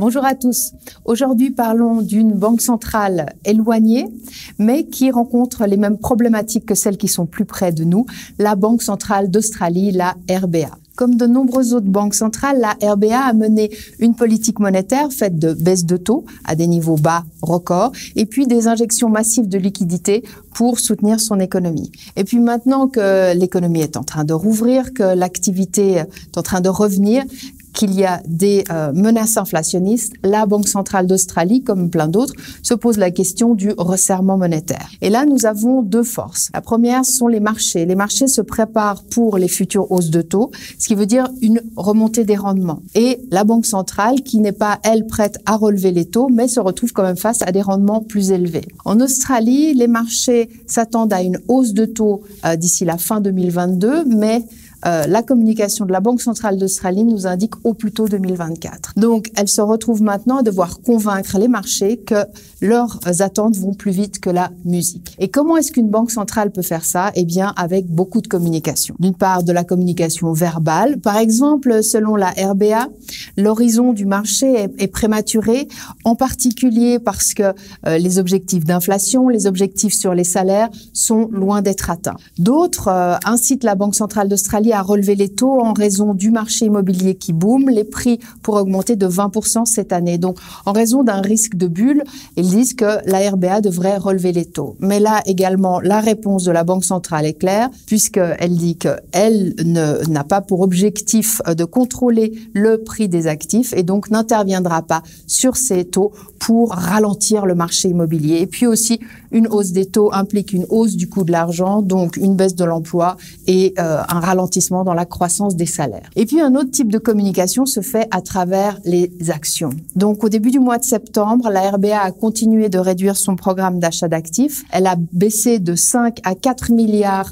Bonjour à tous. Aujourd'hui, parlons d'une banque centrale éloignée, mais qui rencontre les mêmes problématiques que celles qui sont plus près de nous, la Banque centrale d'Australie, la RBA. Comme de nombreuses autres banques centrales, la RBA a mené une politique monétaire faite de baisse de taux à des niveaux bas records et puis des injections massives de liquidités pour soutenir son économie. Et puis maintenant que l'économie est en train de rouvrir, que l'activité est en train de revenir, qu'il y a des menaces inflationnistes, la Banque centrale d'Australie, comme plein d'autres, se pose la question du resserrement monétaire. Et là, nous avons deux forces. La première sont les marchés. Les marchés se préparent pour les futures hausses de taux, ce qui veut dire une remontée des rendements. Et la Banque centrale, qui n'est pas, elle, prête à relever les taux, mais se retrouve quand même face à des rendements plus élevés. En Australie, les marchés s'attendent à une hausse de taux d'ici la fin 2022, mais la communication de la Banque centrale d'Australie nous indique au plus tôt 2024. Donc, elle se retrouve maintenant à devoir convaincre les marchés que leurs attentes vont plus vite que la musique. Et comment est-ce qu'une banque centrale peut faire ça? Eh bien, avec beaucoup de communication. D'une part, de la communication verbale. Par exemple, selon la RBA, l'horizon du marché est prématuré, en particulier parce que les objectifs d'inflation, les objectifs sur les salaires sont loin d'être atteints. D'autres incitent la Banque centrale d'Australie à relever les taux en raison du marché immobilier qui boom. Les prix pourraient augmenter de 20% cette année. Donc, en raison d'un risque de bulle, ils disent que la RBA devrait relever les taux. Mais là également, la réponse de la Banque centrale est claire, puisqu'elle dit qu'elle n'a pas pour objectif de contrôler le prix des actifs et donc n'interviendra pas sur ces taux pour ralentir le marché immobilier. Et puis aussi, une hausse des taux implique une hausse du coût de l'argent, donc une baisse de l'emploi et un ralentissement dans la croissance des salaires. Et puis un autre type de communication se fait à travers les actions. Donc au début du mois de septembre, la RBA a continué de réduire son programme d'achat d'actifs. Elle a baissé de 5 à 4 milliards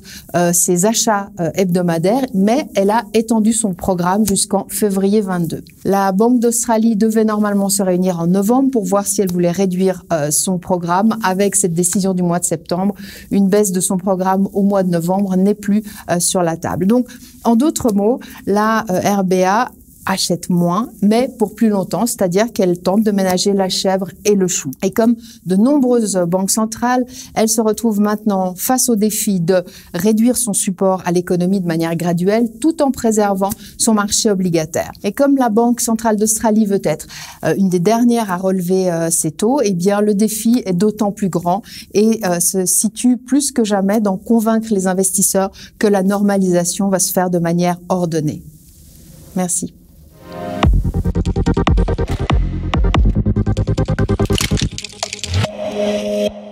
ses achats hebdomadaires, mais elle a étendu son programme jusqu'en février 22. La Banque d'Australie devait normalement se réunir en novembre pour voir si elle voulait réduire son programme. Avec cette décision du mois de septembre, une baisse de son programme au mois de novembre n'est plus sur la table. Donc, en d'autres mots, la RBA achète moins, mais pour plus longtemps, c'est-à-dire qu'elle tente de ménager la chèvre et le chou. Et comme de nombreuses banques centrales, elle se retrouve maintenant face au défi de réduire son support à l'économie de manière graduelle, tout en préservant son marché obligataire. Et comme la Banque centrale d'Australie veut être une des dernières à relever ses taux, eh bien le défi est d'autant plus grand et se situe plus que jamais dans convaincre les investisseurs que la normalisation va se faire de manière ordonnée. Merci. Yeah.